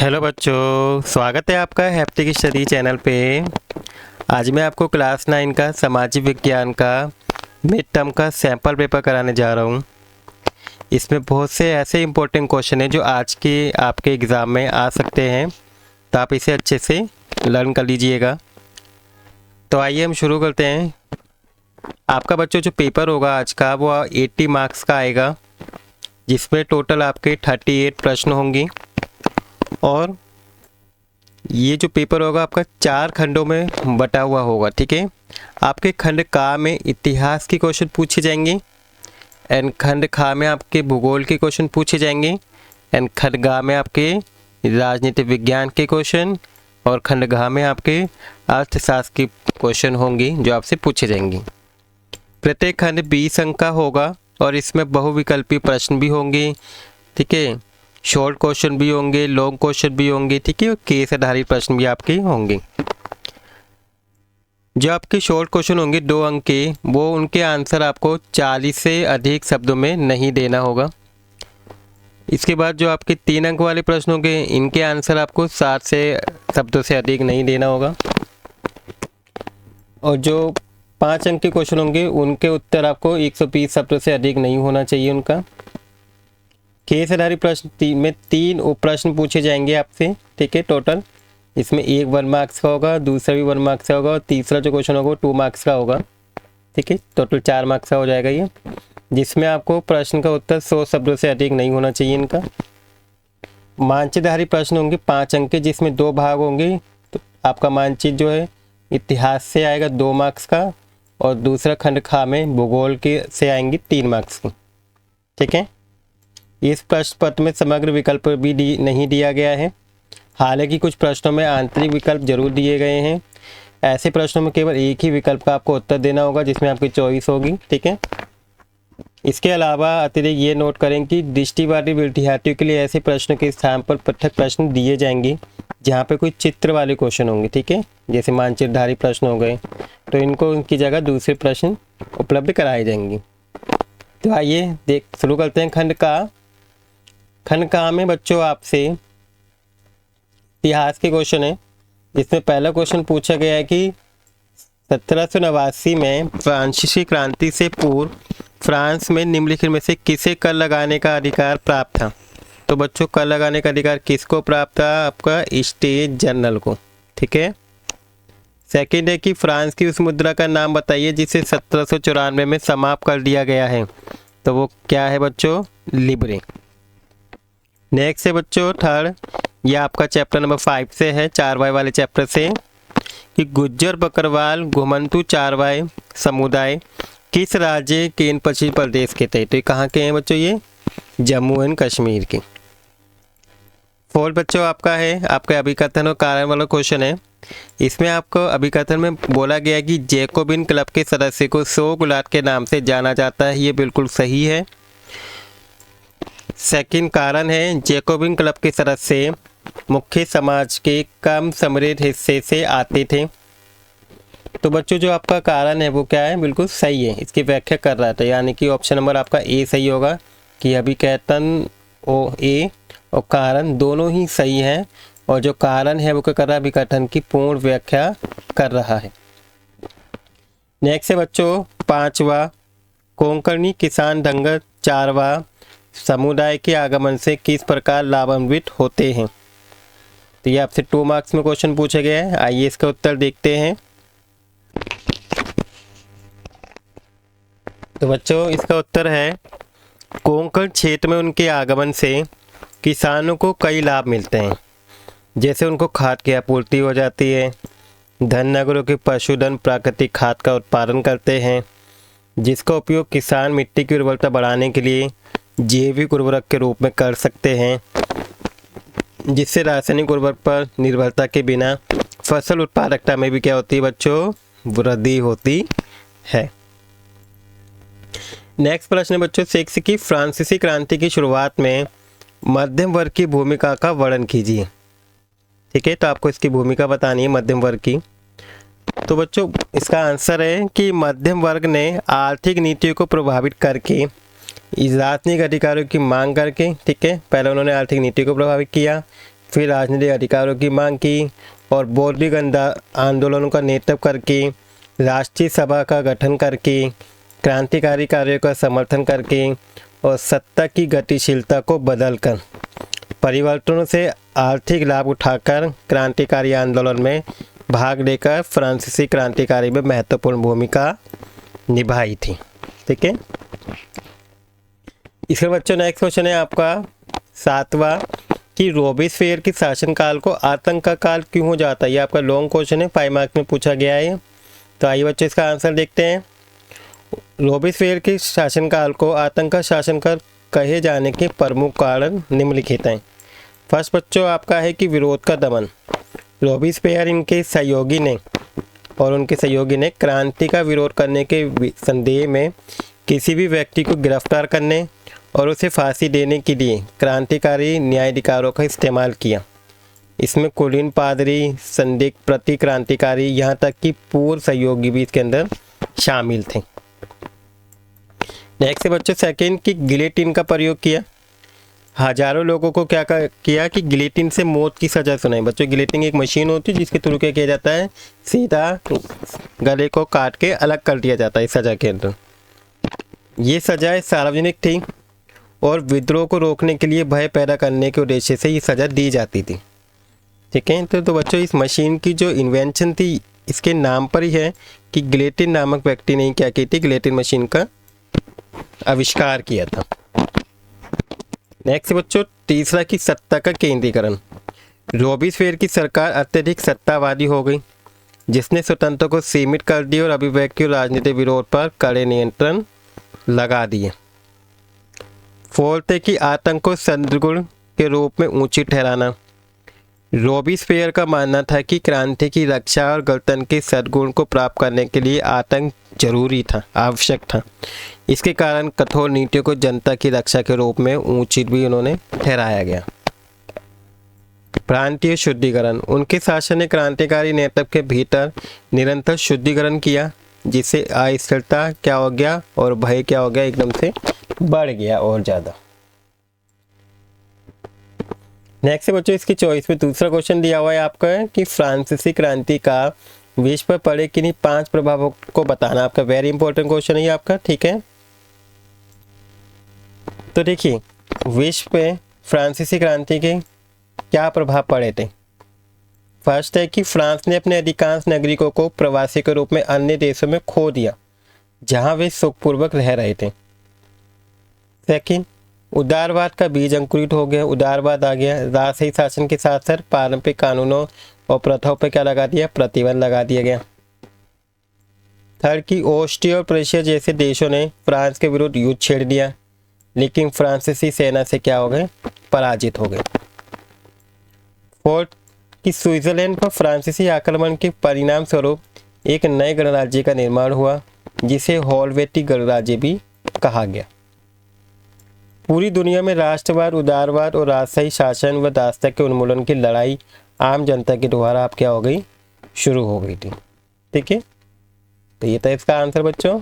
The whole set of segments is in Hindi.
हेलो बच्चों, स्वागत है आपका हैप्टिक स्टडी चैनल पे। आज मैं आपको क्लास 9 का सामाजिक विज्ञान का मिड टर्म का सैम्पल पेपर कराने जा रहा हूँ। इसमें बहुत से ऐसे इम्पोर्टेंट क्वेश्चन हैं जो आज के आपके एग्ज़ाम में आ सकते हैं, तो आप इसे अच्छे से लर्न कर लीजिएगा। तो आइए हम शुरू करते हैं। आपका बच्चों जो पेपर होगा आज का वो 80 मार्क्स का आएगा, जिसमें टोटल आपके 38 प्रश्न होंगे। और ये जो पेपर होगा आपका 4 खंडों में बटा हुआ होगा, ठीक है। आपके खंड का में इतिहास के क्वेश्चन पूछे जाएंगे, एंड खंड खा में आपके भूगोल के क्वेश्चन पूछे जाएंगे, एंड खंड गा में आपके राजनीतिक विज्ञान के क्वेश्चन, और खंड घा में आपके अर्थशास्त्र के क्वेश्चन होंगे जो आपसे पूछे जाएंगे। प्रत्येक खंड 20 अंक का होगा और इसमें बहुविकल्पी प्रश्न भी होंगे, ठीक है। शॉर्ट क्वेश्चन भी होंगे, लॉन्ग क्वेश्चन भी होंगे, ठीक है। और केस आधारित प्रश्न भी आपके होंगे। जो आपके शॉर्ट क्वेश्चन होंगे 2 अंक के, वो उनके आंसर आपको 40 से अधिक शब्दों में नहीं देना होगा। इसके बाद जो आपके 3 अंक वाले प्रश्न होंगे, इनके आंसर आपको 60 से शब्दों से अधिक नहीं देना होगा। और जो 5 अंक के क्वेश्चन होंगे, उनके उत्तर आपको 120 शब्दों से अधिक नहीं होना चाहिए उनका। केस आधारित प्रश्न में 3 उप प्रश्न पूछे जाएंगे आपसे, ठीक है। टोटल इसमें एक 1 मार्क्स का होगा, दूसरा भी 1 मार्क्स का होगा, और तीसरा जो क्वेश्चन होगा वो 2 मार्क्स का होगा, ठीक है। टोटल 4 मार्क्स का हो जाएगा ये, जिसमें आपको प्रश्न का उत्तर 100 शब्दों से अधिक नहीं होना चाहिए इनका। मानचित्रधारी प्रश्न होंगे 5 अंक के, जिसमें 2 भाग होंगे। तो आपका मानचित्र जो है इतिहास से आएगा 2 मार्क्स का, और दूसरा खंड खा में भूगोल के से आएंगे 3 मार्क्स की, ठीक है। इस प्रश्न पत्र में समग्र विकल्प भी नहीं दिया गया है, हालांकि कुछ प्रश्नों में आंतरिक विकल्प जरूर दिए गए हैं। ऐसे प्रश्नों में केवल एक ही विकल्प का आपको उत्तर देना होगा, जिसमें आपकी चॉइस होगी, ठीक है। इसके अलावा अतिरिक्त ये नोट करें कि दृष्टिबाधित विद्यार्थियों के लिए ऐसे प्रश्नों के स्थान पर पृथक प्रश्न दिए जाएंगे जहाँ पे कोई चित्र वाले क्वेश्चन होंगे, ठीक है। जैसे मानचित्रधारी प्रश्न हो गए, तो इनको उनकी जगह दूसरे प्रश्न उपलब्ध कराए जाएंगे। तो आइए शुरू करते हैं खंड का। खंड का में बच्चों आपसे इतिहास के क्वेश्चन है, जिसमें पहला क्वेश्चन पूछा गया है कि 1789 में फ्रांसीसी क्रांति से पूर्व फ्रांस में निम्नलिखित में से किसे कर लगाने का अधिकार प्राप्त था। तो बच्चों कर लगाने का अधिकार किसको प्राप्त था? आपका स्टेट जनरल को, ठीक है। सेकंड है कि फ्रांस की उस मुद्रा का नाम बताइए जिसे 1794 में समाप्त कर दिया गया है। तो वो क्या है बच्चों? लिब्रे। नेक्स्ट है बच्चों थर्ड, यह आपका चैप्टर नंबर 5 से है, 4Y वाले चैप्टर से, कि गुज्जर बकरवाल घुमंतु चारवाय समुदाय किस राज्य केंद्र पश्चिम प्रदेश के थे। तो ये कहाँ के हैं बच्चों? ये जम्मू एंड कश्मीर के। फोर्थ बच्चों आपका है आपका अभिकथन और कारण वाला क्वेश्चन है। इसमें आपको अभिकथन में बोला गया कि जैकोबिन क्लब के सदस्य को सो गुलाट के नाम से जाना जाता है, ये बिल्कुल सही है। सेकंड कारण है जैकोबिन क्लब के सदस्य मुख्य समाज के कम समृद्ध हिस्से से आते थे। तो बच्चों जो आपका कारण है वो क्या है? बिल्कुल सही है, इसकी व्याख्या कर रहा था, यानी कि ऑप्शन नंबर आपका ए सही होगा कि अभिकथन ओ ए और कारण दोनों ही सही हैं, और जो कारण है वो क्या कर रहा है? अभिकथन की पूर्ण व्याख्या कर रहा है। नेक्स्ट है बच्चों 5वां, कोंकणी किसान धंगर चारवा समुदाय के आगमन से किस प्रकार लाभान्वित होते हैं। तो ये आपसे 2 मार्क्स में क्वेश्चन पूछा गया है। आइए इसका उत्तर देखते हैं। तो बच्चों इसका उत्तर है कोंकण क्षेत्र में उनके आगमन से किसानों को कई लाभ मिलते हैं, जैसे उनको खाद की आपूर्ति हो जाती है, धन नगरों के पशुधन प्राकृतिक खाद का उत्पादन करते हैं, जिसका उपयोग किसान मिट्टी की उर्वरता बढ़ाने के लिए जैविक उर्वरक के रूप में कर सकते हैं, जिससे रासायनिक उर्वरक पर निर्भरता के बिना फसल उत्पादकता में भी क्या होती है बच्चों? वृद्धि होती है। नेक्स्ट प्रश्न है बच्चों 6 की फ्रांसीसी क्रांति की शुरुआत में मध्यम वर्ग की भूमिका का वर्णन कीजिए, ठीक है। तो आपको इसकी भूमिका बतानी है मध्यम वर्ग की। तो बच्चों इसका आंसर है कि मध्यम वर्ग ने आर्थिक नीतियों को प्रभावित करके राजनीतिक अधिकारों की मांग करके, ठीक है, पहले उन्होंने आर्थिक नीति को प्रभावित किया, फिर राजनीतिक अधिकारों की मांग की और बौद्धिक आंदोलनों का नेतृत्व करके, राष्ट्रीय सभा का गठन करके, क्रांतिकारी कार्यों का समर्थन करके और सत्ता की गतिशीलता को बदलकर परिवर्तनों से आर्थिक लाभ उठाकर क्रांतिकारी आंदोलन में भाग लेकर फ्रांसीसी क्रांतिकारी में महत्वपूर्ण भूमिका निभाई थी। ठीक है, इसके बच्चों नेक्स्ट क्वेश्चन है आपका 7वां कि रोबेस्पियर के शासनकाल को आतंक का काल क्यों हो जाता है। ये आपका लॉन्ग क्वेश्चन है, 5 मार्क्स में पूछा गया है। तो आइए बच्चों इसका आंसर देखते हैं। रोबेस्पियर के शासनकाल को आतंक का शासनकाल कहे जाने के प्रमुख कारण निम्नलिखित हैं। फर्स्ट बच्चों आपका है कि विरोध का दमन। रोबेस्पियर उनके सहयोगी ने क्रांति का विरोध करने के संदेह में किसी भी व्यक्ति को गिरफ्तार करने और उसे फांसी देने के लिए क्रांतिकारी न्यायाधिकारों का इस्तेमाल किया। इसमें कुलीन पादरी, संदिग्ध प्रति क्रांतिकारी, यहाँ तक कि पूर्व सहयोगी भी इसके अंदर शामिल थे। नेक्स्ट बच्चों सेकंड कि गिलेटिन का प्रयोग किया। हजारों लोगों को क्या किया कि गिलेटिन से मौत की सज़ा सुनाई। बच्चों गिलेटिन एक मशीन होती है जिसके थ्रू क्या किया जाता है, सीधा गले को काट के अलग कर दिया जाता है इस सज़ा के अंदर। ये सज़ाएं सार्वजनिक थी और विद्रोह को रोकने के लिए भय पैदा करने के उद्देश्य से ये सज़ा दी जाती थी। ठीक है, तो बच्चों इस मशीन की जो इन्वेंशन थी इसके नाम पर ही है कि गिलेटिन नामक व्यक्ति ने क्या की थी, गिलेटिन मशीन का आविष्कार किया था। नेक्स्ट बच्चों तीसरा की सत्ता का केंद्रीकरण। रोबेस्पियर की सरकार अत्यधिक सत्तावादी हो गई जिसने स्वतंत्रता को सीमित कर दिया और अभिव्यक्ति और राजनीतिक विरोध पर कड़े नियंत्रण लगा दिए। फोर्थ है कि आतंक को सद्गुण के रूप में ऊंची ठहराना। रोबेस्पियर का मानना था कि क्रांति की रक्षा और गणतंत्र के सद्गुण को प्राप्त करने के लिए आतंक जरूरी था, आवश्यक था। इसके कारण कठोर नीतियों को जनता की रक्षा के रूप में उचित भी उन्होंने ठहराया गया। प्रांतीय शुद्धिकरण। उनके शासन ने क्रांतिकारी नेतृत्व के भीतर निरंतर शुद्धिकरण किया जिससे अस्थिरता क्या हो गया और भय क्या हो गया, एकदम से बढ़ गया और ज़्यादा। नेक्स्ट बच्चों इसकी चॉइस में दूसरा क्वेश्चन दिया हुआ है आपका कि फ्रांसीसी क्रांति का विश्व पर पड़े किन्हीं 5 प्रभावों को बताना। आपका वेरी इंपॉर्टेंट क्वेश्चन है ये आपका। ठीक है, तो देखिए विश्व पे फ्रांसीसी क्रांति के क्या प्रभाव पड़े थे। फर्स्ट है कि फ्रांस ने अपने अधिकांश नागरिकों को प्रवासी के रूप में अन्य देशों में खो दिया जहां वे सुखपूर्वक रह रहे थे। सेकंड, उदारवाद का बीज अंकुरित हो गया, उदारवाद आ गया। राजशाही शासन के साथ साथ पारंपरिक कानूनों और प्रथाओं पर क्या लगा दिया, प्रतिबंध लगा दिया गया। थर्ड की ऑस्ट्रिया और प्रेशिया जैसे देशों ने फ्रांस के विरुद्ध युद्ध छेड़ दिया लेकिन फ्रांसीसी सेना से क्या हो गए, पराजित हो गए। फोर्थ कि स्विट्जरलैंड पर फ्रांसीसी आक्रमण के परिणाम स्वरूप एक नए गणराज्य का निर्माण हुआ जिसे हेलवेटिक गणराज्य भी कहा गया। पूरी दुनिया में राष्ट्रवाद, उदारवाद और राजशाही शासन व दासता के उन्मूलन की लड़ाई आम जनता के द्वारा आप क्या हो गई, शुरू हो गई थी। ठीक है, तो ये था इसका आंसर बच्चों।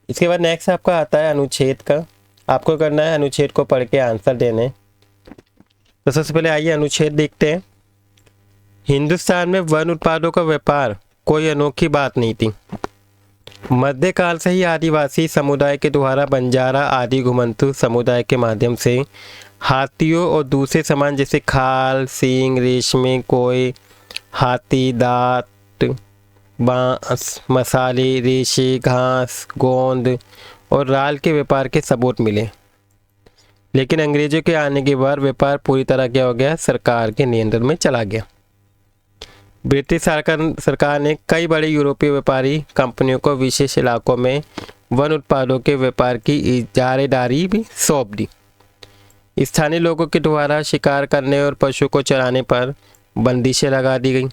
इसके बाद नेक्स्ट आपका आता है अनुच्छेद का। आपको करना है अनुच्छेद को पढ़ के आंसर देने। तो सबसे पहले आइए अनुच्छेद देखते हैं। हिंदुस्तान में वन उत्पादों का व्यापार कोई अनोखी बात नहीं थी। मध्यकाल से ही आदिवासी समुदाय के द्वारा बंजारा आदि घुमंतु समुदाय के माध्यम से हाथियों और दूसरे सामान जैसे खाल, सींग, रेशमी, कोय, हाथी दांत, बांस, मसाले, रेशे, घास, गोंद और राल के व्यापार के सबूत मिले। लेकिन अंग्रेजों के आने के बाद व्यापार पूरी तरह क्या हो गया, सरकार के नियंत्रण में चला गया। ब्रिटिश सरकार ने कई बड़े यूरोपीय व्यापारी कंपनियों को विशेष इलाकों में वन उत्पादों के व्यापार की इजारेदारी भी सौंप दी। स्थानीय लोगों के द्वारा शिकार करने और पशु को चराने पर बंदिशें लगा दी गई।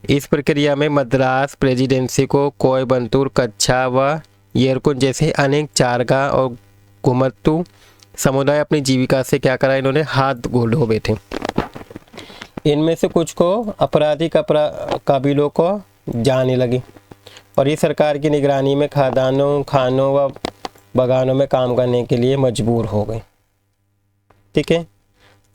इस प्रक्रिया में मद्रास प्रेसिडेंसी को कोयबंतूर, कच्छा व येरकुन जैसे अनेक चारगाह और घुमंतु समुदाय अपनी जीविका से क्या करा, इन्होंने हाथ धोबे थे। इनमें से कुछ को आपराधिक कबीलों को जाने लगी और ये सरकार की निगरानी में खानों व बगानों में काम करने के लिए मजबूर हो गए। ठीक है,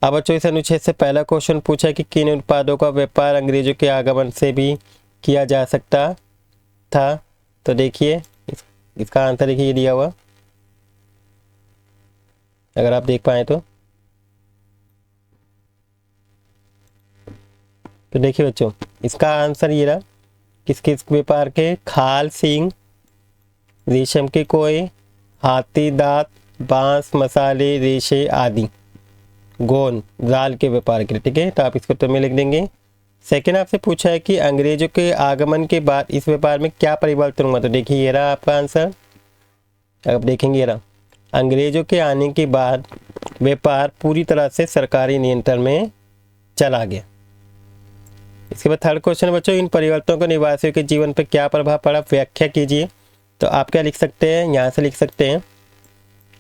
अब बच्चों इस अनुच्छेद से पहला क्वेश्चन पूछा कि किन उत्पादों का व्यापार अंग्रेजों के आगमन से भी किया जा सकता था। तो देखिए इसका आंसर देखिए ये दिया हुआ, अगर आप देख पाए तो देखिए बच्चों इसका आंसर ये रहा, किस किस व्यापार के, खाल, सींग, रेशम के कोए, हाथी दांत, बांस, मसाले, रेशे आदि, गोंद, जाल के व्यापार के लिए। ठीक है, तो आप इसको उत्तर में लिख देंगे। सेकेंड आपसे पूछा है कि अंग्रेजों के आगमन के बाद इस व्यापार में क्या परिवर्तन हुआ। तो देखिए ये रहा आपका आंसर, अब देखेंगे ये रहा, अंग्रेजों के आने के बाद व्यापार पूरी तरह से सरकारी नियंत्रण में चला गया। इसके बाद थर्ड क्वेश्चन बच्चों, इन परिवर्तनों का निवासियों के जीवन पर क्या प्रभाव पड़ा, व्याख्या कीजिए। तो आप क्या लिख सकते हैं, यहाँ से लिख सकते हैं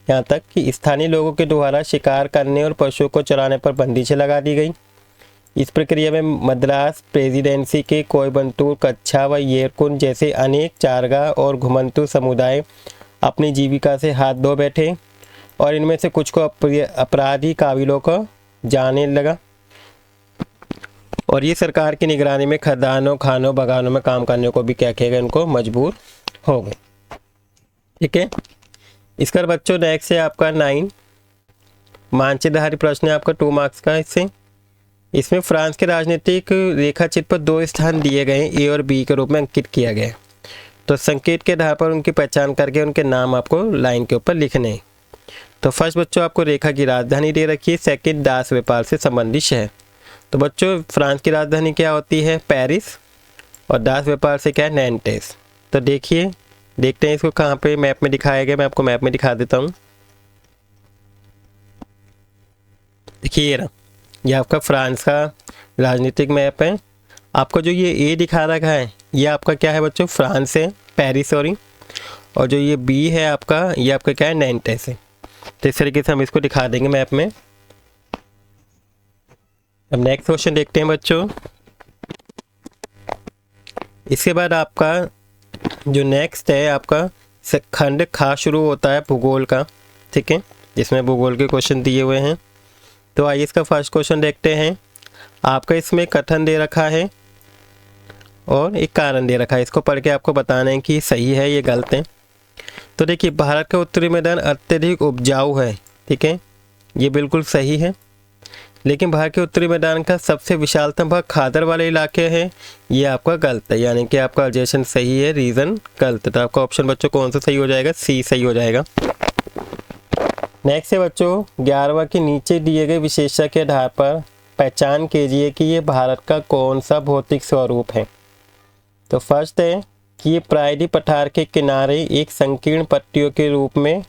यहाँ तक कि स्थानीय लोगों के द्वारा शिकार करने और पशुओं को चराने पर बंदिशें लगा दी गई। इस प्रक्रिया में मद्रास प्रेसिडेंसी के कोयबंटूर, कच्छा व येरकुन जैसे अनेक चारगाह और घुमंतू समुदाय अपनी जीविका से हाथ धो बैठे और इनमें से कुछ को अपराधी काबिलों को जाने लगा और ये सरकार की निगरानी में खदानों, खानों, बगानों में काम करने को भी क्या किया गया, उनको मजबूर हो गए। ठीक है, इसका बच्चों नेक्स्ट है आपका 9 मानचित्रधारी प्रश्न है आपका 2 मार्क्स का। इसमें फ्रांस के राजनीतिक रेखा चित्र पर 2 स्थान दिए गए, ए और बी के रूप में अंकित किया गया है। तो संकेत के आधार पर उनकी पहचान करके उनके नाम आपको लाइन के ऊपर लिखने हैं। तो फर्स्ट बच्चों आपको रेखा की राजधानी दे रखी है, सेकंड दास व्यापार से संबंधित शहर। तो बच्चों फ्रांस की राजधानी क्या होती है, पेरिस, और दास व्यापार से क्या है, नैंटेस। तो देखिए देखते हैं इसको कहाँ पे मैप में दिखाया गया, मैं आपको मैप में दिखा देता हूँ। देखिए ये रहा, ये आपका फ्रांस का राजनीतिक मैप है। आपको जो ये ए दिखा रखा है ये आपका क्या है बच्चों, फ्रांस है, पेरिस सॉरी, और जो ये बी है आपका ये आपका क्या है, नैंटेस है। तो इस तरीके से हम इसको दिखा देंगे मैप में। अब नेक्स्ट क्वेश्चन देखते हैं बच्चों। इसके बाद आपका जो नेक्स्ट है आपका खंड खा शुरू होता है भूगोल का। ठीक है, जिसमें भूगोल के क्वेश्चन दिए हुए हैं। तो आइए इसका फर्स्ट क्वेश्चन देखते हैं। आपका इसमें कथन दे रखा है और एक कारण दे रखा है, इसको पढ़ के आपको बताना है कि सही है ये गलत है। तो देखिए भारत का उत्तरी मैदान अत्यधिक उपजाऊ है। ठीक है, ये बिल्कुल सही है, लेकिन भारत के उत्तरी मैदान का सबसे विशालतम भाग खादर वाले इलाके हैं, ये आपका गलत है, यानी कि आपका ऑब्जेक्शन सही है, रीज़न गलत है। तो आपका ऑप्शन बच्चों कौन सा सही हो जाएगा, सी सही हो जाएगा। नेक्स्ट है बच्चों 11वां की नीचे दिए गए विशेषता के आधार पर पहचान कीजिए कि ये भारत का कौन सा भौतिक स्वरूप है। तो फर्स्ट है कि ये प्रायद्वीप पठार के किनारे एक संकीर्ण पट्टियों के रूप में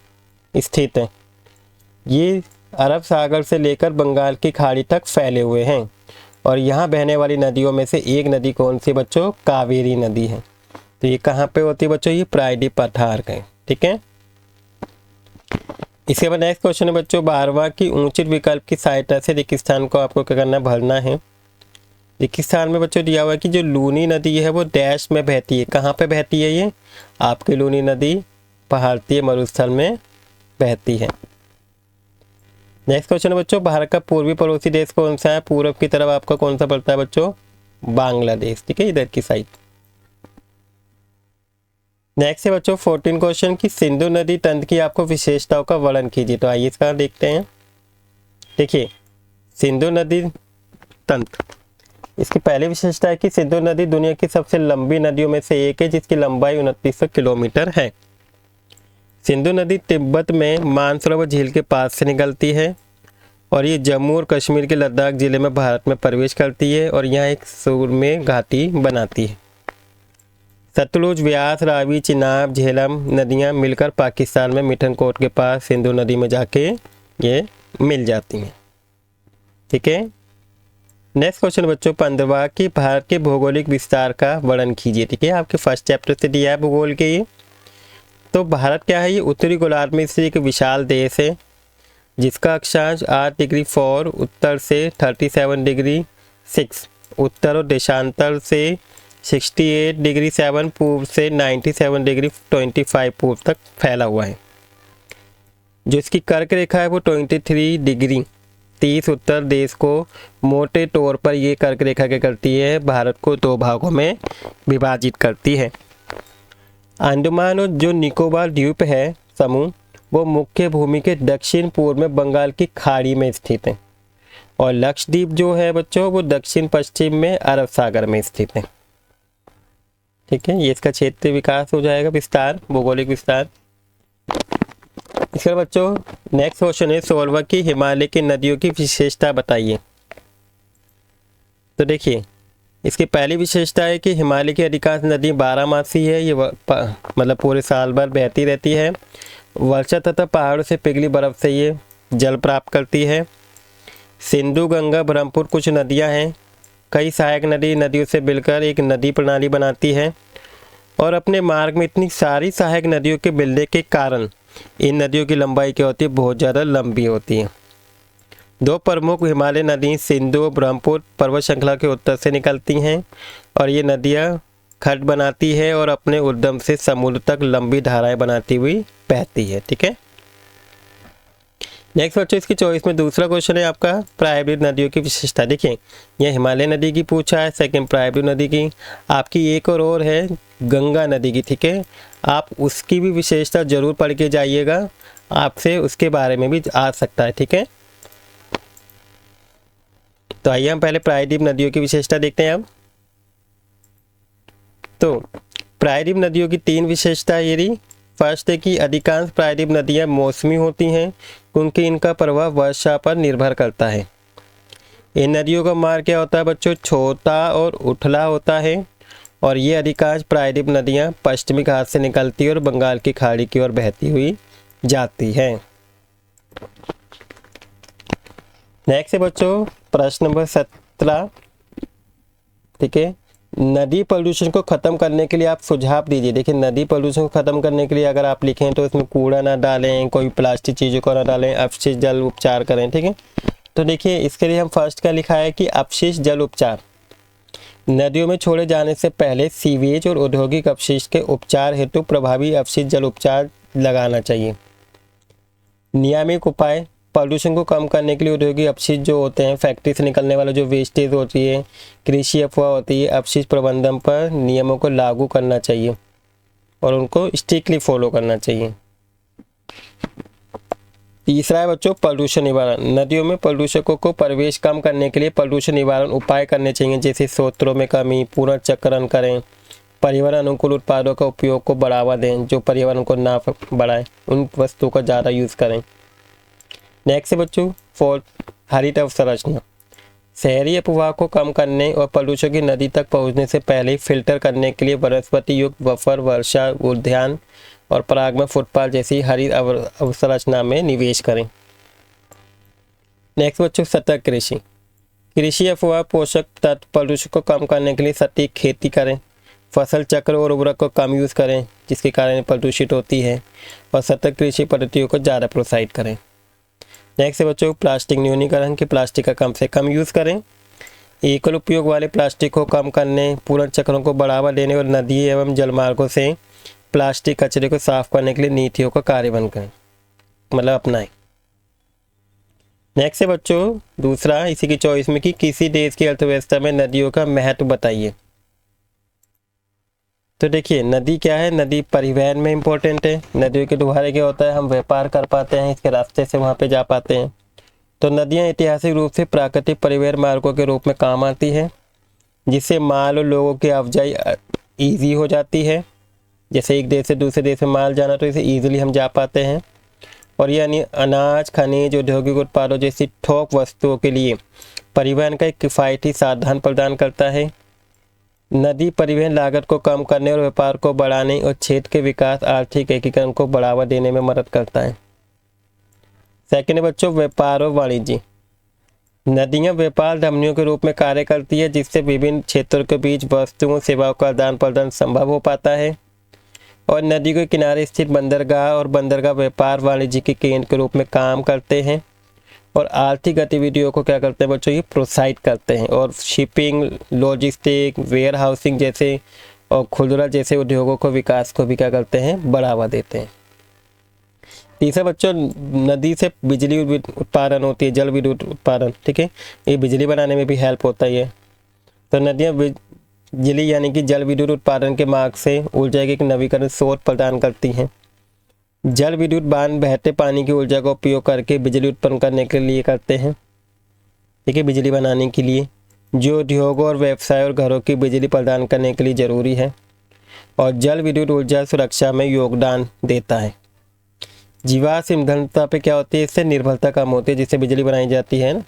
स्थित है। ये अरब सागर से लेकर बंगाल की खाड़ी तक फैले हुए हैं और यहाँ बहने वाली नदियों में से एक नदी कौन सी बच्चों, कावेरी नदी है। तो ये कहाँ पे होती है बच्चों, ये प्रायद्वीप पठार का है। ठीक है, इसके बाद नेक्स्ट क्वेश्चन है बच्चों 12वां की उचित विकल्प की सहायता से रेगिस्तान को आपको क्या करना है, भरना है। रेगिस्तान में बच्चों दिया हुआ है कि जो लूनी नदी है वो डैश में बहती है। कहाँ पे बहती है ये, आपकी लूनी नदी भारतीय मरुस्थल में बहती है। नेक्स्ट क्वेश्चन है बच्चों भारत का पूर्वी पड़ोसी देश कौन सा है, पूरब की तरफ आपका कौन सा पड़ता है बच्चों, बांग्लादेश। ठीक है, इधर की साइड। नेक्स्ट है बच्चों 14 क्वेश्चन की सिंधु नदी तंत्र की आपको विशेषताओं का वर्णन कीजिए। तो आइए इसका देखते हैं। देखिए सिंधु नदी तंत्र, इसकी पहली विशेषता है कि सिंधु नदी दुनिया की सबसे लंबी नदियों में से एक है, जिसकी लंबाई 2900 किलोमीटर है। सिंधु नदी तिब्बत में मानसरोवर झील के पास से निकलती है और ये जम्मू और कश्मीर के लद्दाख जिले में भारत में प्रवेश करती है और यहाँ एक सुरम्य घाटी बनाती है। सतलुज, व्यास, रावी, चिनाब, झेलम नदियाँ मिलकर पाकिस्तान में मिठनकोट के पास सिंधु नदी में जाके ये मिल जाती हैं। ठीक है, नेक्स्ट क्वेश्चन बच्चों 15वां की भारत के भौगोलिक विस्तार का वर्णन कीजिए। ठीक है, आपके फर्स्ट चैप्टर से दिया है भूगोल के ये। तो भारत क्या है, ये उत्तरी गोलार्ध में से एक विशाल देश है जिसका अक्षांश 8 डिग्री 4 उत्तर से 37 डिग्री 6 उत्तर और देशांतर से 68 डिग्री 7 पूर्व से 97 डिग्री 25 पूर्व तक फैला हुआ है। जो इसकी कर्क रेखा है वो 23 डिग्री 30 उत्तर देश को मोटे तौर पर ये कर्क रेखा क्या करती है, भारत को 2 भागों में विभाजित करती है। अंडमान और जो निकोबार द्वीप है समूह, वो मुख्य भूमि के दक्षिण पूर्व में बंगाल की खाड़ी में स्थित है, और लक्षद्वीप जो है बच्चों वो दक्षिण पश्चिम में अरब सागर में स्थित है। ठीक है, ये इसका क्षेत्रीय विकास हो जाएगा, विस्तार, भौगोलिक विस्तार। इसके बाद बच्चों नेक्स्ट क्वेश्चन है 16वां की हिमालय की नदियों की विशेषता बताइए। तो देखिए इसकी पहली विशेषता है कि हिमालय की अधिकांश नदी 12मासी है, ये मतलब पूरे साल भर बहती रहती है। वर्षा तथा पहाड़ों से पिघली बर्फ से ये जल प्राप्त करती है। सिंधु, गंगा, ब्रह्मपुत्र कुछ नदियां हैं, कई सहायक नदियों से मिलकर एक नदी प्रणाली बनाती है, और अपने मार्ग में इतनी सारी सहायक नदियों के मिलने के कारण इन नदियों की लंबाई क्या होती है, बहुत ज़्यादा लंबी होती है। 2 प्रमुख हिमालय नदी सिंधु और ब्रह्मपुत्र पर्वत श्रृंखला के उत्तर से निकलती हैं, और ये नदियाँ खड्ड बनाती है और अपने उद्गम से समुद्र तक लंबी धाराएं बनाती हुई बहती है। ठीक है, नेक्स्ट बच्चों इसकी चॉइस में दूसरा क्वेश्चन है आपका प्रायद्वीप नदियों की विशेषता। देखिए यह हिमालय नदी की पूछा है, सेकंड प्रायद्वीप नदी की। आपकी एक और है गंगा नदी की। ठीक है, आप उसकी भी विशेषता जरूर पढ़ के जाइएगा, आपसे उसके बारे में भी आ सकता है। ठीक है, तो आइए हम पहले प्रायद्वीप नदियों की विशेषता देखते हैं अब। तो प्रायद्वीप नदियों की 3 विशेषता ये रही। फर्स्ट है कि अधिकांश प्रायद्वीप नदियां मौसमी होती हैं, क्योंकि इनका प्रवाह वर्षा पर निर्भर करता है। इन नदियों का मार्ग क्या होता है बच्चों, छोटा और उथला होता है, और ये अधिकांश प्रायद्वीप नदियां पश्चिमी घाट से निकलती है और बंगाल की खाड़ी की ओर बहती हुई जाती है। नेक्स्ट है बच्चों प्रश्न नंबर 17। ठीक है, नदी प्रदूषण को खत्म करने के लिए आप सुझाव दीजिए। देखिए नदी प्रदूषण को खत्म करने के लिए अगर आप लिखें तो इसमें कूड़ा ना डालें, कोई प्लास्टिक चीज़ों को ना डालें, अपशिष्ट जल उपचार करें। ठीक है, तो देखिए इसके लिए हम फर्स्ट का लिखा है कि अपशिष्ट जल उपचार। नदियों में छोड़े जाने से पहले सीवेज और औद्योगिक अपशिष्ट के उपचार हेतु प्रभावी अपशिष्ट जल उपचार लगाना चाहिए। नियामक उपाय, प्रदूषण को कम करने के लिए औद्योगिक अपशिष्ट जो होते हैं, फैक्ट्री से निकलने वाला जो वेस्टेज होती है, कृषि अफवाह होती है, अपशिष्ट प्रबंधन पर नियमों को लागू करना चाहिए और उनको स्ट्रिक्टली फॉलो करना चाहिए। तीसरा है बच्चों प्रदूषण निवारण। नदियों में प्रदूषकों को प्रवेश कम करने के लिए प्रदूषण निवारण उपाय करने चाहिए, जैसे स्रोतों में कमी, पुनर्चक्रण करें, पर्यावरण अनुकूल उत्पादों का उपयोग को बढ़ावा दें, जो पर्यावरण को ना बढ़ाएं, उन वस्तुओं का ज़्यादा यूज़ करें। नेक्स्ट है बच्चों फोर्थ हरित अवसंरचना। शहरी अफवाह को कम करने और प्रदूषण की नदी तक पहुंचने से पहले फिल्टर करने के लिए वनस्पति युक्त बफर, वर्षा उद्यान और परागमन फुटपाथ जैसी हरित अवसंरचना में निवेश करें। नेक्स्ट बच्चों सतत कृषि। कृषि अफवाह, पोषक तत्व, प्रदूषण को कम करने के लिए सटीक खेती करें, फसल चक्र और उर्वरक को कम यूज़ करें जिसके कारण प्रदूषित होती है, और सतत कृषि पद्धतियों को ज़्यादा प्रोत्साहित करें। नेक्स्ट है बच्चों प्लास्टिक न्यूनीकरण, की प्लास्टिक का कम से कम यूज़ करें, एकल उपयोग वाले प्लास्टिक को कम करने, पुनर्चक्रों को बढ़ावा देने और नदी एवं जलमार्गों से प्लास्टिक कचरे को साफ करने के लिए नीतियों का कार्यान्वयन करें, मतलब अपनाएं। नेक्स्ट है बच्चों दूसरा इसी की चॉइस में कि किसी देश की अर्थव्यवस्था में नदियों का महत्व बताइए। तो देखिए नदी क्या है, नदी परिवहन में इम्पोर्टेंट है। नदियों के द्वारा क्या होता है, हम व्यापार कर पाते हैं, इसके रास्ते से वहाँ पे जा पाते हैं। तो नदियाँ ऐतिहासिक रूप से प्राकृतिक परिवहन मार्गों के रूप में काम आती है, जिससे माल और लोगों की आवाजाही ईजी हो जाती है। जैसे एक देश से दूसरे देश में माल जाना तो इसे ईजिली हम जा पाते हैं, और यानी अनाज, खनिज, औद्योगिक उत्पादों जैसी थोक वस्तुओं के लिए परिवहन का एक किफ़ायती साधन प्रदान करता है। नदी परिवहन लागत को कम करने और व्यापार को बढ़ाने और क्षेत्र के विकास, आर्थिक एकीकरण को बढ़ावा देने में मदद करता है। सेकंड है बच्चों व्यापार और वाणिज्य। नदियां व्यापार धमनियों के रूप में कार्य करती है, जिससे विभिन्न क्षेत्रों के बीच वस्तुओं, सेवाओं का आदान प्रदान संभव हो पाता है। और नदी के किनारे स्थित बंदरगाह और बंदरगाह व्यापार वाणिज्य के केंद्र के रूप में काम करते हैं और आर्थिक गतिविधियों को क्या करते हैं बच्चों, ये प्रोत्साहित करते हैं। और शिपिंग, लॉजिस्टिक, वेयर हाउसिंग जैसे और खुदरा जैसे उद्योगों को विकास को भी क्या करते हैं, बढ़ावा देते हैं। तीसरा बच्चों, नदी से बिजली उत्पादन होती है, जल विद्युत उत्पादन, ठीक है, ये बिजली बनाने में भी हेल्प होता है। तो नदियाँ बिजली यानी कि जल विद्युत उत्पादन के मार्ग से ऊर्जा की एक नवीकरण स्रोत प्रदान करती हैं। जल विद्युत बांध बहते पानी की ऊर्जा का उपयोग करके बिजली उत्पन्न करने के लिए करते हैं, ठीक है, बिजली बनाने के लिए, जो उद्योगों और व्यवसाय और घरों की बिजली प्रदान करने के लिए ज़रूरी है। और जल विद्युत ऊर्जा सुरक्षा में योगदान देता है। जीवाश्म ईंधनता पे क्या होती है, इससे निर्भरता कम होती है, जिससे बिजली बनाई जाती है ना,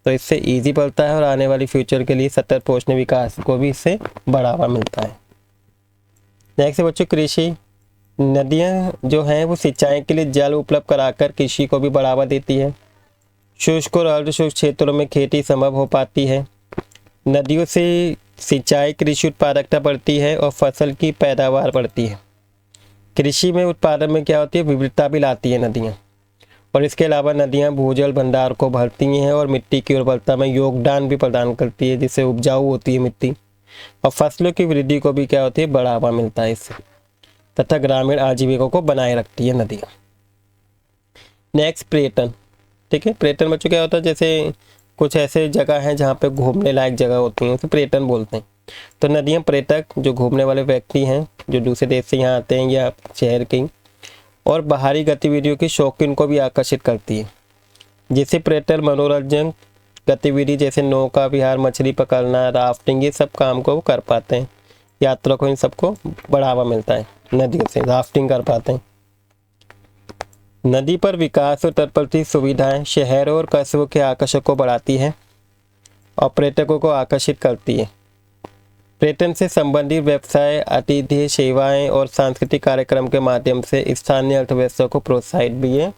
तो इससे इजी पड़ता है और आने वाली फ्यूचर के लिए सतत पोषण विकास को भी इससे बढ़ावा मिलता है। नेक्स्ट बच्चों, कृषि। नदियाँ जो हैं वो सिंचाई के लिए जल उपलब्ध कराकर कृषि को भी बढ़ावा देती है। शुष्क और अर्ध शुष्क क्षेत्रों में खेती संभव हो पाती है। नदियों से सिंचाई, कृषि उत्पादकता बढ़ती है और फसल की पैदावार बढ़ती है। कृषि में उत्पादन में क्या होती है, विविधता भी लाती है नदियाँ। और इसके अलावा नदियाँ भूजल भंडार को भरती हैं और मिट्टी की उर्वरता में योगदान भी प्रदान करती है, जिससे उपजाऊ होती है मिट्टी और फसलों की वृद्धि को भी क्या होती है, बढ़ावा मिलता है इससे, तथा ग्रामीण आजीविका को बनाए रखती है नदियाँ। नेक्स्ट, पर्यटन, ठीक है। पर्यटन बच्चों क्या होता है, जैसे कुछ ऐसे जगह हैं जहाँ पे घूमने लायक जगह होती हैं, उसे पर्यटन बोलते हैं। तो नदियाँ पर्यटक जो घूमने वाले व्यक्ति हैं जो दूसरे देश से यहाँ आते हैं या शहर के, और बाहरी गतिविधियों के शौकीन को भी आकर्षित करती है, जिससे पर्यटन मनोरंजन गतिविधि जैसे नौका विहार, मछली पकड़ना, राफ्टिंग, ये सब काम को वो कर पाते हैं। यात्रा को इन सबको बढ़ावा मिलता है, नदियों से राफ्टिंग कर पाते हैं। नदी पर विकास और तटवर्ती सुविधाएं शहरों और कस्बों के आकर्षण को बढ़ाती है और पर्यटकों को आकर्षित करती है। पर्यटन से संबंधित व्यवसाय, आतिथ्य सेवाएं और सांस्कृतिक कार्यक्रम के माध्यम से स्थानीय अर्थव्यवस्था को प्रोत्साहित भी ये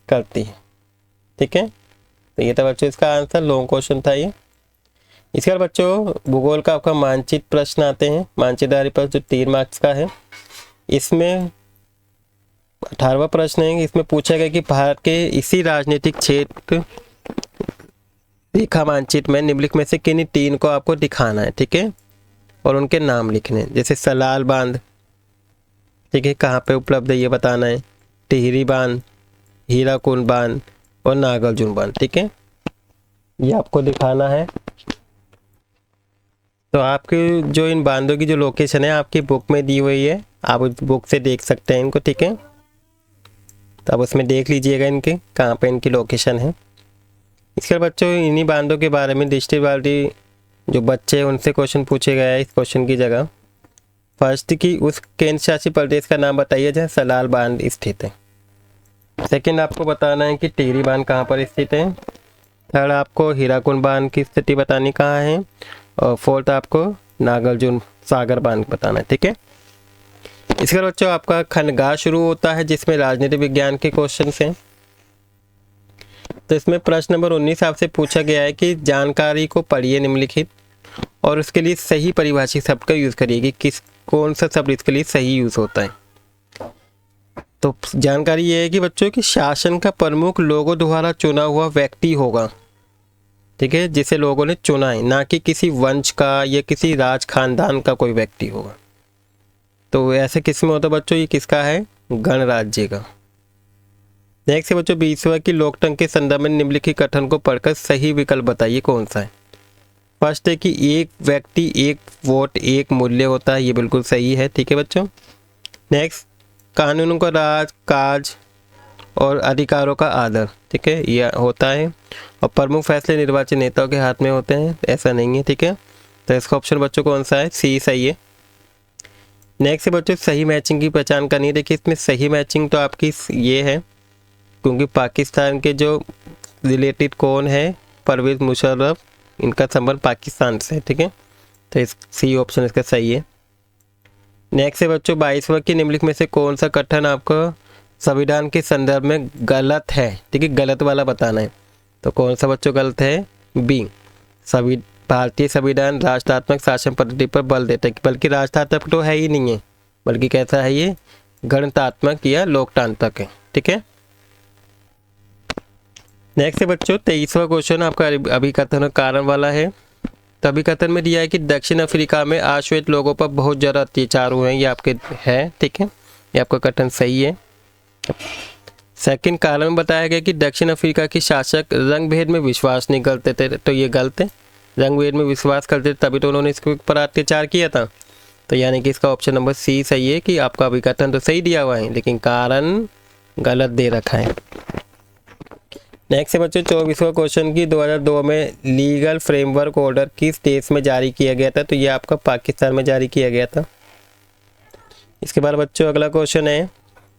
करती है, ठीक है। तो ये था बच्चों इसका आंसर, लॉन्ग क्वेश्चन था ये। इसके बाद बच्चों भूगोल का आपका मानचित्र प्रश्न आते हैं, मानचित्रधारी प्रश्न जो 3 मार्क्स का है। इसमें 18वां प्रश्न है, इसमें पूछा गया कि भारत के इसी राजनीतिक क्षेत्र रेखा मानचित्र में निम्नलिखित में से किन 3 को आपको दिखाना है, ठीक है, और उनके नाम लिखने हैं। जैसे सलाल बांध, ठीक है, कहाँ पे उपलब्ध है ये बताना है, टिहरी बांध, हीराकुंड बांध और नागार्जुन बांध, ठीक है, ये आपको दिखाना है। तो आपके जो इन बांधों की जो लोकेशन है आपकी बुक में दी हुई है, आप उस बुक से देख सकते हैं इनको, ठीक है। तो आप उसमें देख लीजिएगा इनके कहाँ पे इनकी लोकेशन है। इसके बाद बच्चों इन्हीं बांधों के बारे में डिस्ट्रिक्ट वाली जो बच्चे हैं उनसे क्वेश्चन पूछे गया है इस क्वेश्चन की जगह। फर्स्ट की उस केंद्र शासित प्रदेश का नाम बताइए जहाँ सलाल बांध स्थित है। सेकंड आपको बताना है कि टिहरी बांध कहाँ पर स्थित है। थर्ड आपको हीराकुंड बांध की स्थिति बतानी कहाँ है। और फोर्थ आपको नागार्जुन सागर बांध बताना है, ठीक है। इसके बाद बच्चों आपका खंडगाह शुरू होता है जिसमें राजनीतिक विज्ञान के क्वेश्चन हैं। तो इसमें प्रश्न नंबर 19 आपसे पूछा गया है कि जानकारी को पढ़िए निम्नलिखित और उसके लिए सही परिभाषित शब्द का यूज़ करिए कि कौन सा शब्द इसके लिए सही यूज़ होता है। तो जानकारी ये है कि बच्चों की शासन का प्रमुख लोगों द्वारा चुना हुआ व्यक्ति होगा, ठीक है, जिसे लोगों ने चुना है, ना कि किसी वंश का या किसी राज खानदान का कोई व्यक्ति होगा। तो ऐसे किसमें होता है बच्चों, ये किसका है, गणराज्य का। नेक्स्ट है बच्चों 20वां की लोकतंत्र के संदर्भ में निम्नलिखित कथन को पढ़कर सही विकल्प बताइए कौन सा है। फर्स्ट है कि एक व्यक्ति एक वोट एक मूल्य होता है, ये बिल्कुल सही है, ठीक है बच्चों। नेक्स्ट, कानूनों का राज काज और अधिकारों का आदर, ठीक है, यह होता है। और प्रमुख फैसले निर्वाचित नेताओं के हाथ में होते हैं, ऐसा नहीं है, ठीक है। तो इसका ऑप्शन बच्चों कौन सा है, सी सही है। नेक्स्ट है बच्चों सही मैचिंग की पहचान करनी है। देखिए इसमें सही मैचिंग तो आपकी ये है क्योंकि पाकिस्तान के जो रिलेटेड कौन है, परवेज मुशर्रफ, इनका संबंध पाकिस्तान से है, ठीक है। तो इस सी ऑप्शन इसका सही है। नेक्स्ट है बच्चों 22वां की निम्नलिखित में से कौन सा कथन आपको संविधान के संदर्भ में गलत है, ठीक है, गलत वाला बताना है। तो कौन सा बच्चों गलत है, बी, भारतीय संविधान राष्ट्रात्मक शासन पद्धति पर बल देता है, बल्कि राष्ट्रात्मक तो है ही नहीं है, बल्कि कैसा है ये, गणतात्मक या लोकतांत्रिक है, ठीक है। नेक्स्ट है बच्चों 23वां क्वेश्चन आपका अभिकथन और कारण वाला है। तो अभिकथन में दिया है कि दक्षिण अफ्रीका में अश्वेत लोगों पर बहुत ज़्यादा अत्याचार हुए हैं, ये आपके है, ठीक है, ये आपका कथन सही है। सेकंड कॉलम में बताया गया कि दक्षिण अफ्रीका के शासक रंग भेद में विश्वास नहीं करते थे, तो ये गलत है। रंग भेद में विश्वास करते थे तभी तो उन्होंने इसके ऊपर अत्याचार किया था। तो यानी कि इसका ऑप्शन नंबर सी सही है कि आपका अभिकथन तो सही दिया हुआ है लेकिन कारण गलत दे रखा है। नेक्स्ट है बच्चों 24वां क्वेश्चन की 2002 में लीगल फ्रेमवर्क ऑर्डर किस देश में जारी किया गया था? तो ये आपका पाकिस्तान में जारी किया गया था। इसके बाद बच्चों अगला क्वेश्चन है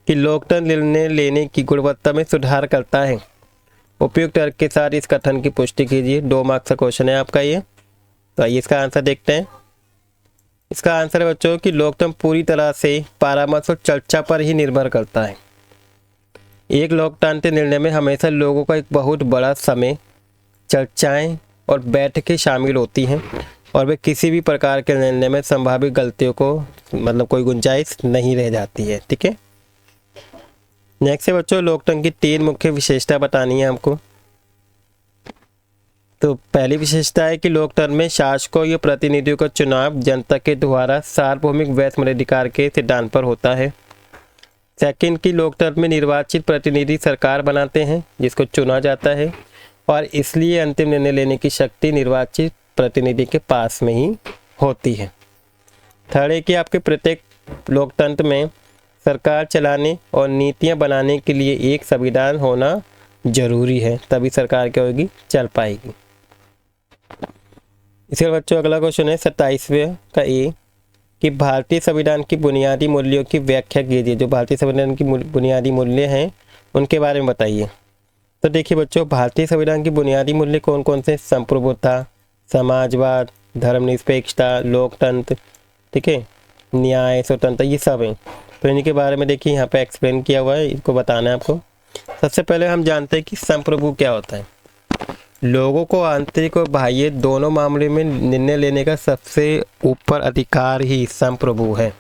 कि लोकतंत्र निर्णय लेने की गुणवत्ता में सुधार करता है। उपयुक्त तर्क के साथ इस कथन की पुष्टि कीजिए। 2 मार्क्स का क्वेश्चन है आपका ये। तो आइए इसका आंसर देखते हैं। इसका आंसर है बच्चों कि लोकतंत्र पूरी तरह से परामर्श और चर्चा पर ही निर्भर करता है। एक लोकतांत्रिक निर्णय में हमेशा लोगों का एक बहुत बड़ा समय, चर्चाएं और बैठकें शामिल होती हैं और वे किसी भी प्रकार के निर्णय में संभावित गलतियों को मतलब कोई गुंजाइश नहीं रह जाती है। ठीक है। नेक्स्ट है बच्चों लोकतंत्र की 3 मुख्य विशेषता बतानी है हमको। तो पहली विशेषता है कि लोकतंत्र में शासकों या प्रतिनिधियों का चुनाव जनता के द्वारा सार्वभौमिक वैध मताधिकार के सिद्धांत पर होता है। सेकंड की लोकतंत्र में निर्वाचित प्रतिनिधि सरकार बनाते हैं जिसको चुना जाता है और इसलिए अंतिम निर्णय लेने की शक्ति निर्वाचित प्रतिनिधि के पास में ही होती है। थर्ड है कि आपके प्रत्येक लोकतंत्र में सरकार चलाने और नीतियां बनाने के लिए एक संविधान होना जरूरी है, तभी सरकार क्या होगी, चल पाएगी। इसके बच्चों अगला क्वेश्चन है 27वें का ए कि भारतीय संविधान की बुनियादी मूल्यों की व्याख्या कीजिए। जो भारतीय संविधान की बुनियादी मूल्य हैं उनके बारे में बताइए। तो देखिए बच्चों भारतीय संविधान की बुनियादी मूल्य कौन कौन से? संप्रभुता, समाजवाद, धर्मनिरपेक्षता, लोकतंत्र, ठीक है, न्याय, स्वतंत्रता, ये सब हैं। तो इन्हीं के बारे में देखिए यहाँ पे एक्सप्लेन किया हुआ है, इनको बताना है आपको। सबसे पहले हम जानते हैं कि संप्रभु क्या होता है। लोगों को आंतरिक और बाह्य दोनों मामले में निर्णय लेने का सबसे ऊपर अधिकार ही संप्रभु है।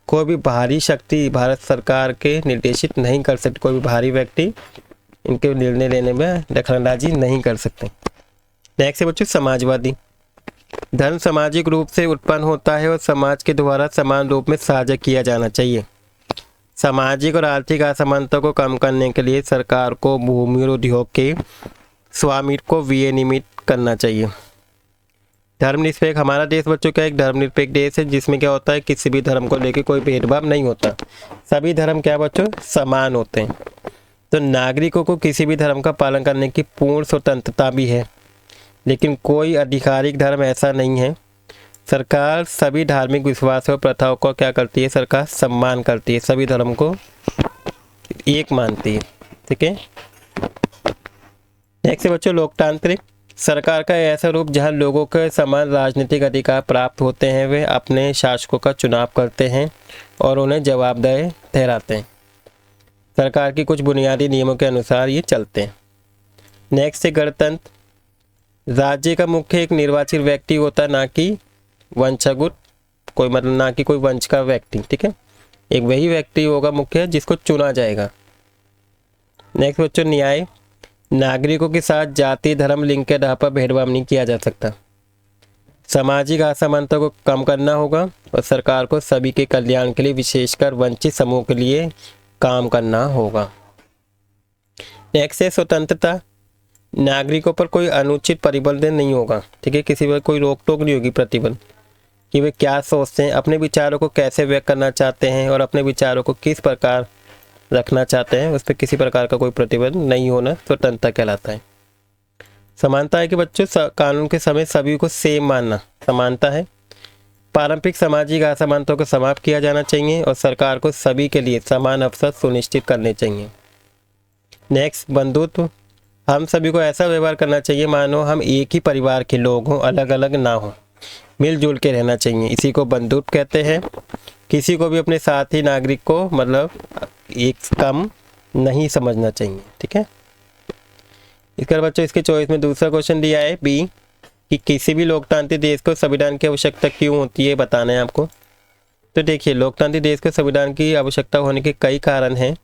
कोई भी बाहरी शक्ति भारत सरकार के निर्देशित नहीं कर सकती, कोई भी बाहरी व्यक्ति इनके निर्णय लेने में दखलंदाजी नहीं कर सकते। नेक्स्ट है बच्चों समाजवादी। धर्म सामाजिक रूप से उत्पन्न होता है और समाज के द्वारा समान रूप में साझा किया जाना चाहिए। सामाजिक और आर्थिक असमानता को कम करने के लिए सरकार को भूमि और उद्योग के स्वामित्व को विनियमित करना चाहिए। धर्मनिरपेक्ष, हमारा देश बच्चों का एक धर्मनिरपेक्ष देश है जिसमें क्या होता है किसी भी धर्म को लेकर कोई भेदभाव नहीं होता, सभी धर्म क्या बच्चों समान होते हैं। तो नागरिकों को किसी भी धर्म का पालन करने की पूर्ण स्वतंत्रता भी है, लेकिन कोई आधिकारिक धर्म ऐसा नहीं है। सरकार सभी धार्मिक विश्वास और प्रथाओं को क्या करती है, सरकार सम्मान करती है, सभी धर्म को एक मानती है। ठीक है। नेक्स्ट बच्चों लोकतांत्रिक। सरकार का ऐसा रूप जहां लोगों के समान राजनीतिक अधिकार प्राप्त होते हैं, वे अपने शासकों का चुनाव करते हैं और उन्हें जवाबदेह ठहराते हैं। सरकार की कुछ बुनियादी नियमों के अनुसार ये चलते हैं। नेक्स्ट है गणतंत्र। राज्य का मुख्य एक निर्वाचित व्यक्ति होता है, ना कि वंशागुट, कोई मतलब ना कि कोई वंश का व्यक्ति। ठीक है, एक वही व्यक्ति होगा मुख्य जिसको चुना जाएगा। नेक्स्ट बच्चों न्याय। नागरिकों के साथ जाति, धर्म, लिंग के आधार पर भेदभाव नहीं किया जा सकता। सामाजिक असमानता को कम करना होगा और सरकार को सभी के कल्याण के लिए विशेषकर वंचित समूह के लिए काम करना होगा। नेक्स्ट है स्वतंत्रता। नागरिकों पर कोई अनुचित प्रतिबंध नहीं होगा। ठीक है, किसी पर कोई रोक टोक नहीं होगी, प्रतिबंध कि वे क्या सोचते हैं, अपने विचारों को कैसे व्यक्त करना चाहते हैं और अपने विचारों को किस प्रकार रखना चाहते हैं, उस पर किसी प्रकार का कोई प्रतिबंध नहीं होना स्वतंत्रता कहलाता है। समानता है कि बच्चों कानून के समय सभी को सेम मानना समानता है। पारंपरिक सामाजिक असमानताओं को समाप्त किया जाना चाहिए और सरकार को सभी के लिए समान अवसर सुनिश्चित करने चाहिए। नेक्स्ट बंधुत्व। हम सभी को ऐसा व्यवहार करना चाहिए मानो हम एक ही परिवार के लोग हों, अलग अलग ना हो, मिलजुल के रहना चाहिए, इसी को बंधुत्व कहते हैं। किसी को भी अपने साथी नागरिक को मतलब एक कम नहीं समझना चाहिए। ठीक है। इसके बाद बच्चों इसके चॉइस में दूसरा क्वेश्चन दिया है बी कि किसी भी लोकतांत्रिक देश को संविधान की आवश्यकता क्यों होती है, बताना है आपको। तो देखिए लोकतांत्रिक देश को संविधान की आवश्यकता होने के कई कारण हैं।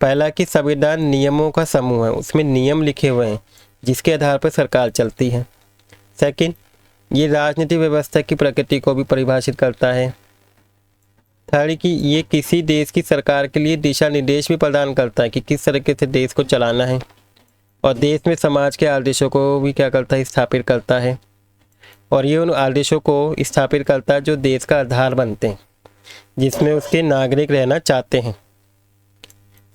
पहला कि संविधान नियमों का समूह है, उसमें नियम लिखे हुए हैं जिसके आधार पर सरकार चलती है। सेकंड, ये राजनीतिक व्यवस्था की प्रकृति को भी परिभाषित करता है। थर्ड कि ये किसी देश की सरकार के लिए दिशा निर्देश भी प्रदान करता है कि किस तरीके से देश को चलाना है, और देश में समाज के आदेशों को भी क्या करता है, स्थापित करता है, और ये उन आदेशों को स्थापित करता है जो देश का आधार बनते हैं, जिसमें उसके नागरिक रहना चाहते हैं,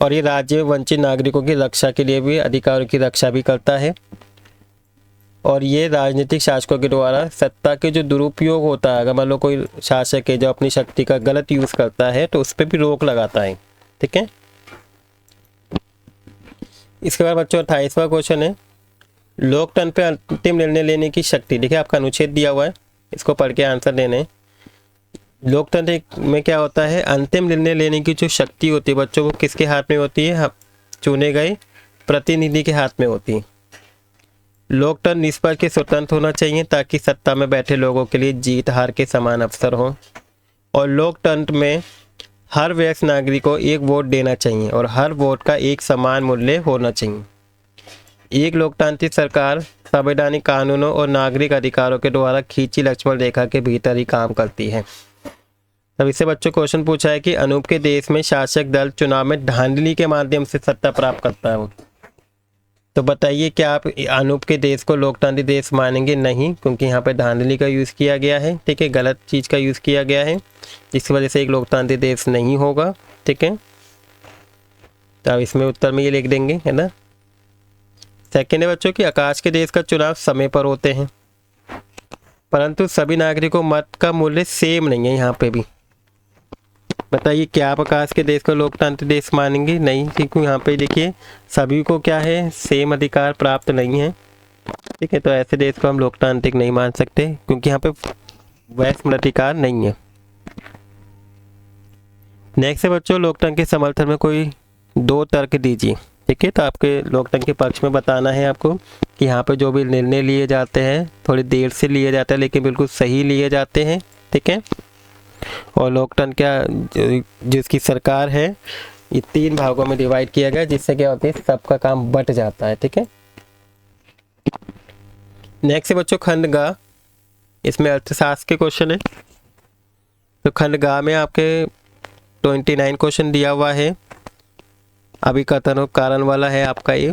और ये राज्य वंचित नागरिकों की रक्षा के लिए भी अधिकारों की रक्षा भी करता है, और ये राजनीतिक शासकों के द्वारा सत्ता के जो दुरुपयोग होता है, अगर मान लो कोई शासक है जो अपनी शक्ति का गलत यूज़ करता है तो उस पर भी रोक लगाता है। ठीक है, इसके बाद बच्चों 28वां क्वेश्चन है, लोकतंत्र पे अंतिम निर्णय लेने की शक्ति। देखिए आपका अनुच्छेद दिया हुआ है, इसको पढ़ के आंसर देने। लोकतंत्र में क्या होता है, अंतिम निर्णय लेने की जो शक्ति होती है बच्चों, वो किसके हाथ में होती है, चुने गए प्रतिनिधि के हाथ में होती है। लोकतंत्र निष्पक्ष के स्वतंत्र होना चाहिए ताकि सत्ता में बैठे लोगों के लिए जीत हार के समान अवसर हो, और लोकतंत्र में हर वयस्क नागरिक को एक वोट देना चाहिए और हर वोट का एक समान मूल्य होना चाहिए। एक लोकतांत्रिक सरकार संवैधानिक कानूनों और नागरिक अधिकारों के द्वारा खींची लक्ष्मण रेखा के भीतर ही काम करती है। तब इससे बच्चों क्वेश्चन पूछा है कि अनूप के देश में शासक दल चुनाव में धांधली के माध्यम से सत्ता प्राप्त करता है। तो बताइए क्या आप अनूप के देश को लोकतांत्रिक देश मानेंगे? नहीं, क्योंकि यहाँ पे धांधली का यूज़ किया गया है। ठीक है, गलत चीज़ का यूज़ किया गया है, जिसकी वजह से एक लोकतांत्रिक देश नहीं होगा। ठीक है, तो अब इसमें उत्तर में ये लिख देंगे, है ना। सेकेंड है बच्चों कि आकाश के देश का चुनाव समय पर होते हैं, परंतु सभी नागरिकों मत का मूल्य सेम नहीं है। यहाँ पे भी बताइए क्या आप आकाश के देश को लोकतांत्रिक देश मानेंगे? नहीं, क्योंकि यहाँ पे देखिए सभी को क्या है, सेम अधिकार प्राप्त नहीं है। ठीक है, तो ऐसे देश को हम लोकतांत्रिक नहीं मान सकते, क्योंकि यहाँ पे वैश्य अधिकार नहीं है। नेक्स्ट है बच्चों, लोकतंत्र के समर्थन में कोई दो तर्क दीजिए। ठीक है, तो आपके लोकतंत्र के पक्ष में बताना है आपको कि यहाँ पे जो भी निर्णय लिए जाते हैं थोड़ी देर से लिए जाते हैं, लेकिन बिल्कुल सही लिए जाते हैं। ठीक है, और लोकतंत्र क्या जिसकी सरकार है ये 3 भागों में डिवाइड किया गया, जिससे क्या होती है, सबका काम बट जाता है। ठीक है, नेक्स्ट है बच्चों खंड गा, इसमें अर्थशास्त्र के क्वेश्चन है। तो खंड गा में आपके 29 क्वेश्चन दिया हुआ है, अभिकथन और कारण वाला है आपका ये।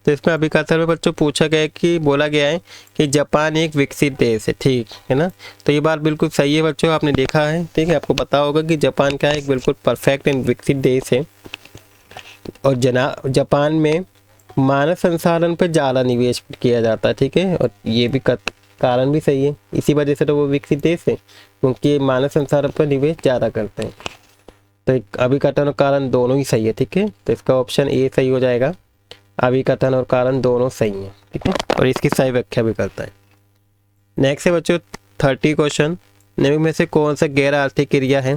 तो इसमें अभिकथन में बच्चों पूछा गया है कि बोला गया है कि जापान एक विकसित देश है। ठीक है ना, तो ये बात बिल्कुल सही है बच्चों, आपने देखा है। ठीक है, आपको पता होगा कि जापान क्या है, एक बिल्कुल परफेक्ट एंड विकसित देश है, और जापान में मानव संसाधन पर ज़्यादा निवेश किया जाता है। ठीक है, और ये भी कारण भी सही है, इसी वजह से तो वो विकसित देश है, क्योंकि मानव संसाधन पर निवेश ज़्यादा करते हैं। तो एक अभिकथन और कारण दोनों ही सही है। ठीक है, तो इसका ऑप्शन ए सही हो जाएगा, अभिकथन और कारण दोनों सही हैं। ठीक है, और इसकी सही व्याख्या भी करता है। नेक्स्ट है बच्चों 30 क्वेश्चन, निम्न में से कौन सा गैर आर्थिक क्रिया है?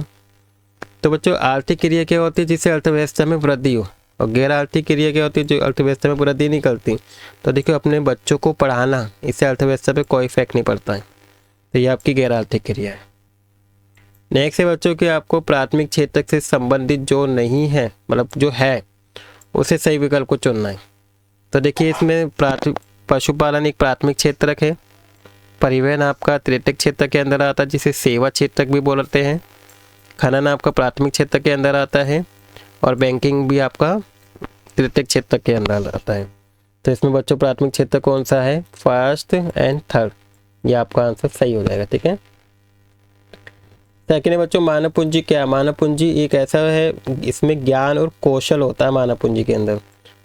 तो बच्चों आर्थिक क्रिया क्या होती है, जिससे अर्थव्यवस्था में वृद्धि हो, और गैर आर्थिक क्रिया क्या होती है, जो अर्थव्यवस्था में वृद्धि नहीं करती। तो देखिए अपने बच्चों को पढ़ाना, इससे अर्थव्यवस्था पर कोई इफेक्ट नहीं पड़ता है, तो ये आपकी गैर आर्थिक क्रिया है। नेक्स्ट है बच्चों कि आपको प्राथमिक क्षेत्र से संबंधित जो नहीं है, मतलब जो है, उसे सही विकल्प को चुनना है। तो देखिए इसमें पशुपालन एक प्राथमिक क्षेत्र है, परिवहन आपका तृतीयक क्षेत्र के अंदर आता है, जिसे सेवा क्षेत्र भी बोलते हैं, खनन आपका प्राथमिक क्षेत्र के अंदर आता है, और बैंकिंग भी आपका तृतीयक क्षेत्र के अंदर आता है। तो इसमें बच्चों प्राथमिक क्षेत्र कौन सा है, फर्स्ट एंड थर्ड, ये आपका आंसर सही हो जाएगा। ठीक है, सेकेंड है बच्चों मानव पूंजी क्या है? मानव पूंजी एक ऐसा है, इसमें ज्ञान और कौशल होता है मानव पूंजी के अंदर,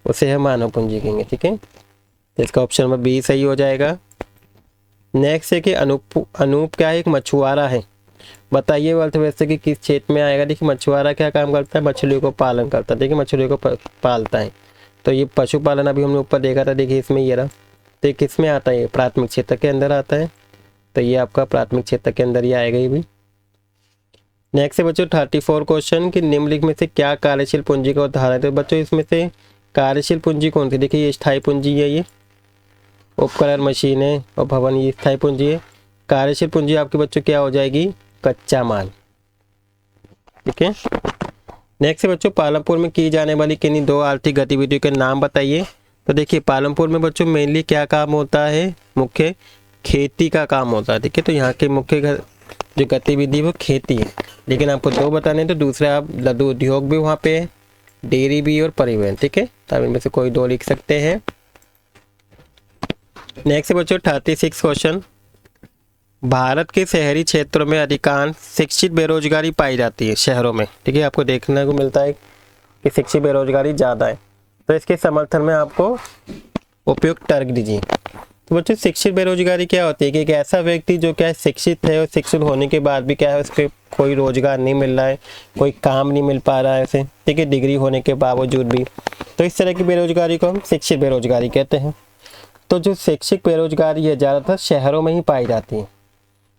उसे हम मानव पूंजी कहेंगे। ठीक है, तो इसका ऑप्शन नंबर बी सही हो जाएगा। नेक्स्ट है कि अनूप क्या है, एक मछुआरा है। बताइए वो अर्थव्यवस्था के किस क्षेत्र में आएगा? देखिए मछुआरा क्या काम करता है, मछलियों को पालन करता है। देखिए मछलियों को पालता है, तो ये पशुपालन अभी हमने ऊपर देखा था, देखिए इसमें ये रहा। तो ये किस में आता है, ये प्राथमिक क्षेत्र के अंदर आता है, तो ये आपका प्राथमिक क्षेत्र के अंदर ही आएगा ये भी। नेक्स्ट है बच्चों 34 क्वेश्चन कि निम्नलिखित में से क्या कार्यशील पूंजी का उदाहरण है? तो बच्चों इसमें से कार्यशील पूंजी कौन सी? देखिए ये स्थायी पूंजी है, ये उपकरण मशीनें और भवन ये स्थायी पूंजी है। कार्यशील पूंजी आपके बच्चों क्या हो जाएगी, कच्चा माल। ठीक है, नेक्स्ट है बच्चों पालमपुर में की जाने वाली किन्हीं 2 आर्थिक गतिविधियों के नाम बताइए। तो देखिए पालमपुर में बच्चों मेनली क्या काम होता है, मुख्य खेती का काम होता है। ठीक है, तो यहाँ के मुख्य जो गतिविधि वो खेती है, लेकिन आपको दो बताने तो दूसरा आप लघु उद्योग भी वहाँ पे है, डेयरी भी और परिवहन। ठीक है, तो आप इनमें से कोई दो लिख सकते हैं। नेक्स्ट बच्चों 36 क्वेश्चन, भारत के शहरी क्षेत्रों में अधिकांश शिक्षित बेरोजगारी पाई जाती है शहरों में। ठीक है, आपको देखने को मिलता है कि शिक्षित बेरोजगारी ज़्यादा है, तो इसके समर्थन में आपको उपयुक्त तर्क दीजिए। तो बच्चों शिक्षित बेरोजगारी क्या होती है कि एक ऐसा व्यक्ति जो क्या है शिक्षित है और शिक्षित होने के बाद भी क्या है उसके कोई रोजगार नहीं मिल रहा है, कोई काम नहीं मिल पा रहा है उसे। ठीक है, डिग्री होने के बावजूद भी, तो इस तरह की बेरोजगारी को हम शिक्षित बेरोजगारी कहते हैं। तो जो शिक्षित बेरोजगारी है ज़्यादातर शहरों में ही पाई जाती है,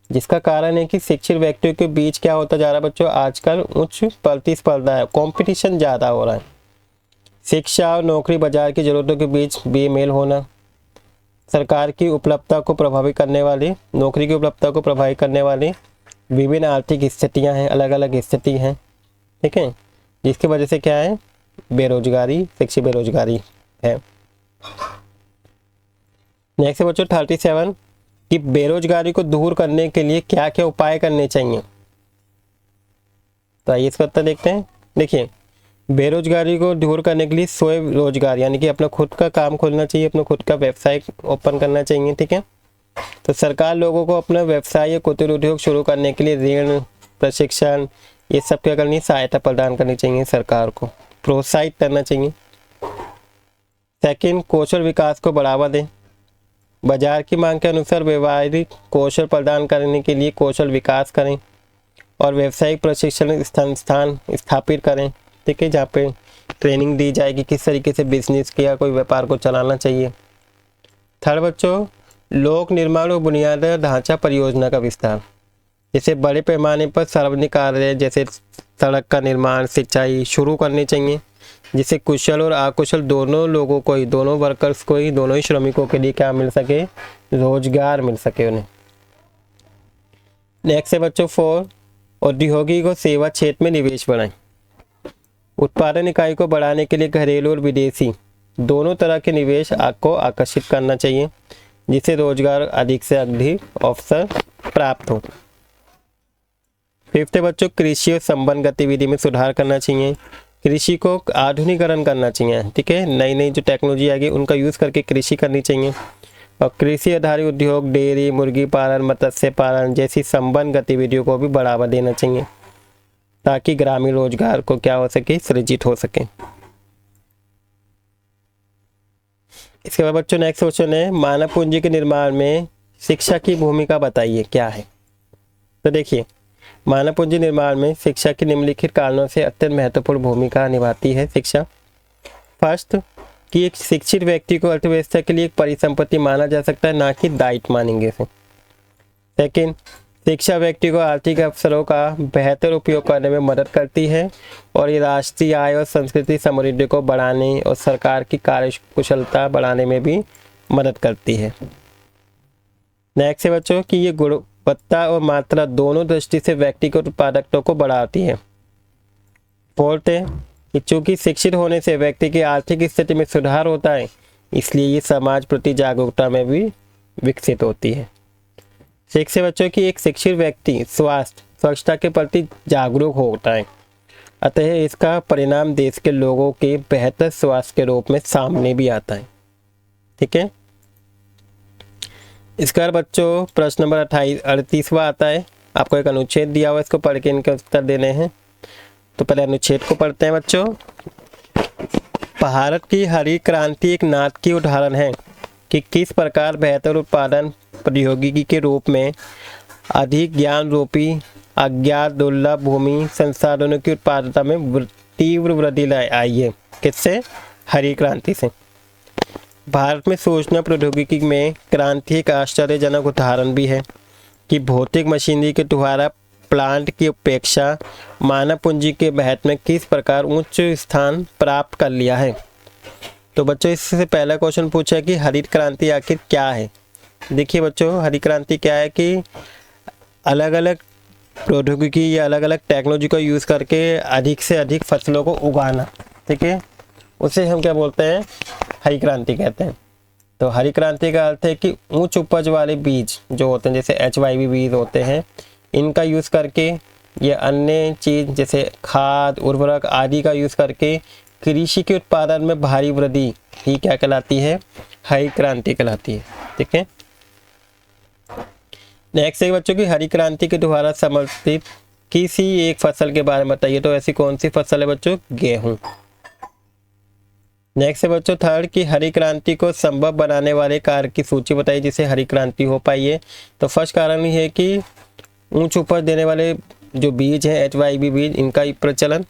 जिसका कारण है कि शिक्षित व्यक्तियों के बीच क्या होता जा रहा है बच्चों, आजकल उच्च प्रतिस्पर्धा है, कंपटीशन ज़्यादा हो रहा है। शिक्षा और नौकरी बाजार की ज़रूरतों के बीच बेमेल होना, सरकार की उपलब्धता को प्रभावित करने वाली, नौकरी की उपलब्धता को प्रभावित करने वाली विभिन्न आर्थिक स्थितियां हैं, अलग अलग स्थिति हैं। ठीक है, जिसकी वजह से क्या है बेरोजगारी, शिक्षित बेरोजगारी है। नेक्स्ट है बच्चों 37 कि बेरोजगारी को दूर करने के लिए क्या क्या उपाय करने चाहिए। तो आइए इसका उत्तर देखते हैं। देखिए, बेरोजगारी को दूर करने के लिए स्वयं रोजगार यानी कि अपना खुद का काम खोलना चाहिए, अपना खुद का व्यवसाय ओपन करना चाहिए। ठीक है, तो सरकार लोगों को अपना व्यवसाय या कुटीर उद्योग शुरू करने के लिए ऋण, प्रशिक्षण, ये सब क्या करनी, सहायता प्रदान करनी चाहिए, सरकार को प्रोत्साहित करना चाहिए। सेकंड, कौशल विकास को बढ़ावा दें, बाजार की मांग के अनुसार व्यवहारिक कौशल प्रदान करने के लिए कौशल विकास करें और व्यावसायिक प्रशिक्षण संस्थान स्थापित करें। ठीक है, जहाँ पे ट्रेनिंग दी जाएगी किस तरीके से बिजनेस या कोई व्यापार को चलाना चाहिए। थर्ड बच्चों, लोक निर्माण और बुनियादी ढांचा परियोजना का विस्तार, जैसे बड़े पैमाने पर सार्वजनिक कार्य जैसे सड़क का निर्माण, सिंचाई शुरू करनी चाहिए, जिससे कुशल और अकुशल दोनों लोगों को ही, दोनों वर्कर्स को ही, दोनों ही श्रमिकों के लिए क्या मिल सके, रोजगार मिल सके उन्हें। नेक्स्ट है बच्चों 4, औद्योगिक और सेवा क्षेत्र में निवेश बढ़ाएं, उत्पादन इकाई को बढ़ाने के लिए घरेलू और विदेशी दोनों तरह के निवेश को आकर्षित करना चाहिए, जिससे रोजगार अधिक से अधिक अवसर प्राप्त हो। फिफ्थ बच्चों, कृषि और संबंध गतिविधि में सुधार करना चाहिए, कृषि को आधुनिकीकरण करना चाहिए। ठीक है, नई नई जो टेक्नोलॉजी आएगी उनका यूज़ करके कृषि करनी चाहिए, और कृषि आधारित उद्योग, डेयरी, मुर्गी पालन, मत्स्य पालन जैसी संबंध गतिविधियों को भी बढ़ावा देना चाहिए, ताकि ग्रामीण रोजगार को क्या हो सके, सृजित हो सके। इसके बाद बच्चों नेक्स्ट क्वेश्चन है, मानव पूंजी के निर्माण में शिक्षा की भूमिका बताइए क्या है। तो देखिए, मानव पूंजी निर्माण में शिक्षा की निम्नलिखित कारणों से अत्यंत महत्वपूर्ण भूमिका निभाती है शिक्षा। फर्स्ट, कि एक शिक्षित व्यक्ति को अर्थव्यवस्था के लिए एक परिसंपत्ति माना जा सकता है, ना कि दायित्व मानेंगे इसे। सेकेंड, शिक्षा व्यक्ति को आर्थिक अवसरों का बेहतर उपयोग करने में मदद करती है और ये राष्ट्रीय आय और संस्कृति समृद्धि को बढ़ाने और सरकार की कार्यकुशलता बढ़ाने में भी मदद करती है। नेक्स्ट है बच्चों कि ये गुणवत्ता और मात्रा दोनों दृष्टि से व्यक्तिगत उत्पादकता को बढ़ाती है। फोर्थ है कि चूंकि शिक्षित होने से व्यक्ति की आर्थिक स्थिति में सुधार होता है, इसलिए ये समाज प्रति जागरूकता में भी विकसित होती है। सिक्स है बच्चों कि एक शिक्षित व्यक्ति स्वच्छता के प्रति जागरूक होता है, अतः इसका परिणाम देश के लोगों के बेहतर स्वास्थ्य के रूप में सामने भी आता है। ठीक है, इसके बाद बच्चों प्रश्न नंबर 38वां आता है। आपको एक अनुच्छेद दिया हुआ है, इसको पढ़ के इनके उत्तर देने हैं। तो पहले अनुच्छेद को पढ़ते हैं बच्चों। भारत की हरित क्रांति एक नाटक की उदाहरण है कि किस प्रकार बेहतर उत्पादन प्रौद्योगिकी के रूप में अधिक ज्ञान रूपी अज्ञात दुर्लभ भूमि संसाधनों की उत्पादकता में तीव्र वृद्धि आई है। किससे? हरित क्रांति से। भारत में सूचना प्रौद्योगिकी में क्रांति एक आश्चर्यजनक उदाहरण भी है कि भौतिक मशीनरी के द्वारा प्लांट की अपेक्षा मानव पूंजी के महत्व में किस प्रकार उच्च स्थान प्राप्त कर लिया है। तो बच्चों इससे पहला क्वेश्चन पूछा कि हरित क्रांति आखिर क्या है। देखिए बच्चों, हरित क्रांति क्या है कि अलग अलग प्रौद्योगिकी या अलग अलग टेक्नोलॉजी को यूज़ करके अधिक से अधिक फसलों को उगाना। ठीक है, उसे हम क्या बोलते हैं? हरित क्रांति कहते हैं। तो हरित क्रांति का अर्थ है कि उच्च उपज वाले बीज जो होते हैं, जैसे HYV बीज होते हैं, इनका यूज़ करके या अन्य चीज़ जैसे खाद उर्वरक आदि का यूज़ करके कृषि के उत्पादन में भारी वृद्धि ही क्या कहलाती है? हरी क्रांति कहलाती है। ठीक है। नेक्स्ट है बच्चों की हरी क्रांति के द्वारा समर्थित किसी एक फसल के बारे में बताइए। तो ऐसी कौन सी फसल है बच्चों? गेहूं। नेक्स्ट है बच्चों थर्ड की हरी क्रांति को संभव बनाने वाले कार्य की सूची बताइए जिससे हरी क्रांति हो पाई है। तो फर्स्ट कारण ये है कि उच्च उपज देने वाले जो बीज हैं HYB बीज, इनका प्रचलन।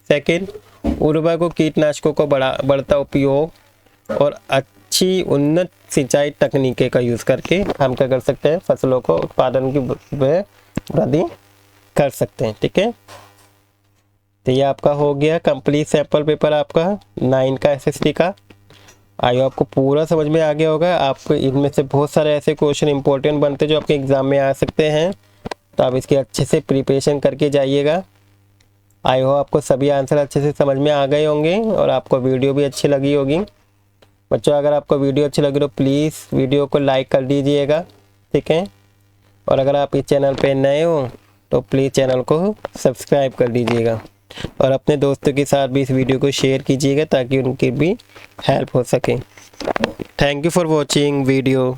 सेकेंड, उर्वरक और कीटनाशकों को बढ़ता उपयोग और अच्छी उन्नत सिंचाई तकनीकें का यूज़ करके हम क्या कर सकते हैं? फसलों को उत्पादन की वृद्धि कर सकते हैं। ठीक है। तो ये आपका हो गया कंप्लीट सैंपल पेपर आपका 9 का SST का। आयो आपको पूरा समझ में आ गया होगा। आपको इनमें से बहुत सारे ऐसे क्वेश्चन इंपॉर्टेंट बनते हैं जो आपके एग्जाम में आ सकते हैं, तो आप इसकी अच्छे से प्रिपरेशन करके जाइएगा। आई होप आपको सभी आंसर अच्छे से समझ में आ गए होंगे और आपको वीडियो भी अच्छी लगी होगी। बच्चों अगर आपको वीडियो अच्छी लगी तो प्लीज़ वीडियो को लाइक कर दीजिएगा। ठीक है। और अगर आप इस चैनल पे नए हो तो प्लीज़ चैनल को सब्सक्राइब कर दीजिएगा और अपने दोस्तों के साथ भी इस वीडियो को शेयर कीजिएगा ताकि उनकी भी हेल्प हो सके। Thank you for watching video.